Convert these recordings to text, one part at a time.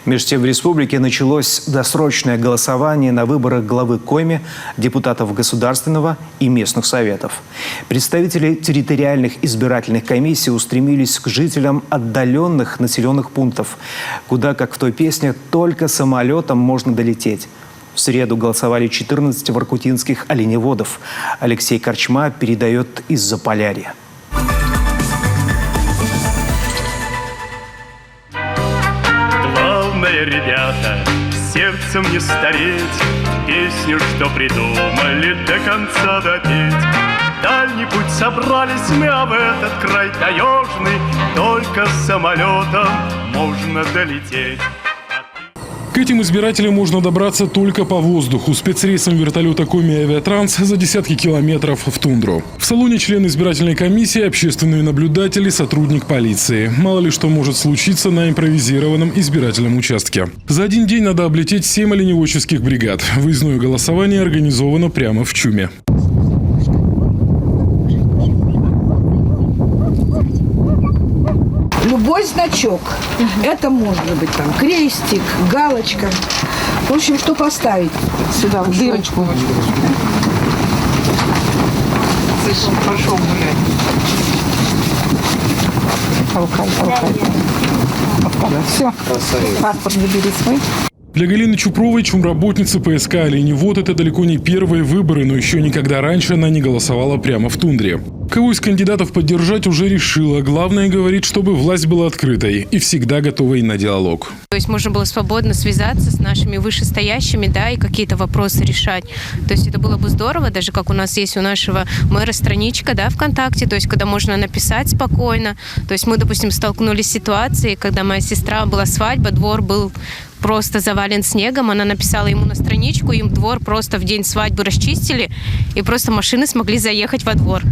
Между тем в республике началось досрочное голосование на выборах главы Коми, депутатов Государственного и местных советов. Представители территориальных избирательных комиссий устремились к жителям отдаленных населенных пунктов, куда, как в той песне, только самолетом можно долететь. В среду голосовали 14 воркутинских оленеводов. Алексей Корчма передает из Заполярья. Главное, ребята, сердцем не стареть, песню, что придумали, до конца допеть. Дальний путь собрались мы, а в этот край таежный только самолетом можно долететь. К этим избирателям можно добраться только по воздуху, спецрейсом вертолета Коми Авиатранс за десятки километров в тундру. В салоне член избирательной комиссии, общественные наблюдатели, сотрудник полиции. Мало ли что может случиться на импровизированном избирательном участке. За один день надо облететь 7 оленеводческих бригад. Выездное голосование организовано прямо в ЧУМе. Любой значок. Это может быть там крестик, галочка. В общем, что поставить сюда, в дырочку. Пошел гулять. Толкай. Все. Паспорт забери свой. Для Галины Чупровой, чумработницы ПСК «Оленевод», это далеко не первые выборы, но еще никогда раньше она не голосовала прямо в тундре. Кого из кандидатов поддержать уже решила. Главное, говорит, чтобы власть была открытой и всегда готовой на диалог. То есть можно было свободно связаться с нашими вышестоящими, да, и какие-то вопросы решать. То есть это было бы здорово, даже как у нас есть у нашего мэра страничка, да, ВКонтакте, то есть когда можно написать спокойно. То есть мы, допустим, столкнулись с ситуацией, когда моя сестра была свадьба, двор был просто завален снегом, она написала ему на страничку, им двор просто в день свадьбы расчистили, и просто машины смогли заехать во двор.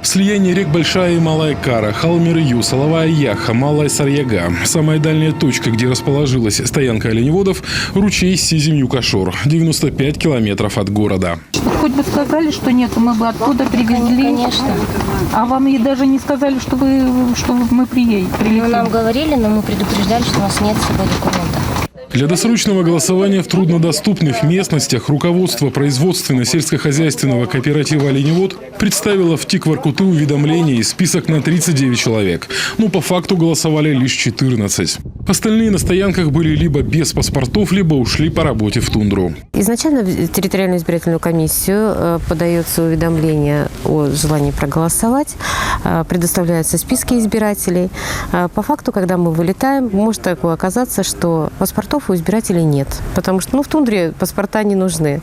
Слияние рек Большая и Малая Кара, Халмир-Ю, Соловая Яха, Малая Сарьяга. Самая дальняя точка, где расположилась стоянка оленеводов – ручей Сизим-Юкашор, 95 километров от города. Хоть бы сказали, что нет, мы бы оттуда привезли. Конечно. А вам и даже не сказали, что мы приедем. Ну, нам говорили, но мы предупреждали, что у нас нет с собой документов. Для досрочного голосования в труднодоступных местностях руководство производственно-сельскохозяйственного кооператива «Оленевод» представило в ТИК Воркуты уведомление и список на 39 человек. Но по факту голосовали лишь 14. Остальные на стоянках были либо без паспортов, либо ушли по работе в тундру. Изначально в территориальную избирательную комиссию подается уведомление о желании проголосовать, предоставляются списки избирателей. По факту, когда мы вылетаем, может такое оказаться, что паспортов у избирателей нет, потому что в тундре паспорта не нужны.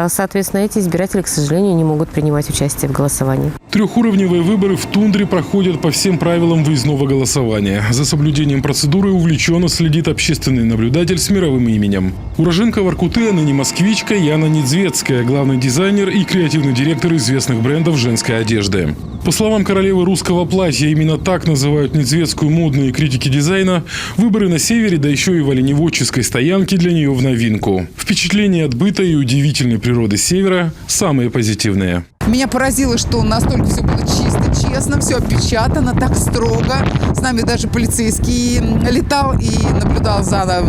Соответственно, эти избиратели, к сожалению, не могут принимать участие в голосовании. Трехуровневые выборы в тундре проходят по всем правилам выездного голосования. За соблюдением процедуры увлеченно следит общественный наблюдатель с мировым именем. Уроженка Воркуты, а ныне москвичка Яна Недзвецкая, главный дизайнер и креативный директор известных брендов женской одежды. По словам королевы русского платья, именно так называют Недзвецкую модные критики дизайна, выборы на севере, да еще и в оленеводческой стоянке для нее в новинку. Впечатления от быта и удивительной природы севера самые позитивные. Меня поразило, что настолько все было чисто, честно, все опечатано, так строго. С нами даже полицейский летал и наблюдал за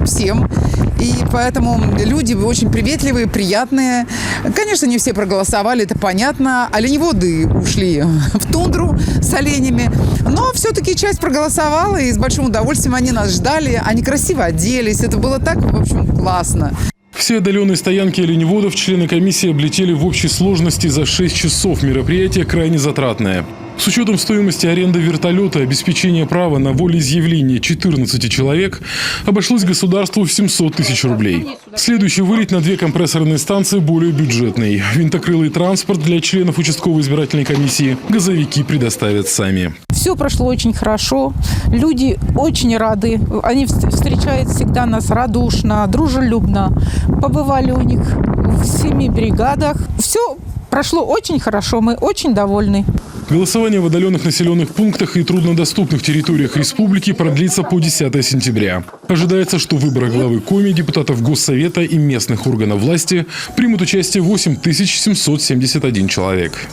всем. И поэтому люди очень приветливые, приятные. Конечно, не все проголосовали, это понятно. Оленеводы ушли в тундру с оленями. Но все-таки часть проголосовала, и с большим удовольствием они нас ждали. Они красиво оделись. Это было так, в общем, классно. Все отдаленные стоянки оленеводов члены комиссии облетели в общей сложности за 6 часов. Мероприятие крайне затратное. С учетом стоимости аренды вертолета и обеспечения права на волеизъявление 14 человек обошлось государству в 700 тысяч рублей. Следующий вылет на 2 компрессорные станции более бюджетный. Винтокрылый транспорт для членов участковой избирательной комиссии газовики предоставят сами. Все прошло очень хорошо. Люди очень рады. Они встречают всегда нас радушно, дружелюбно. Побывали у них в 7 бригадах. Все прошло очень хорошо. Мы очень довольны. Голосование в отдаленных населенных пунктах и труднодоступных территориях республики продлится по 10 сентября. Ожидается, что в выборах главы Коми, депутатов Госсовета и местных органов власти примут участие 8771 человек.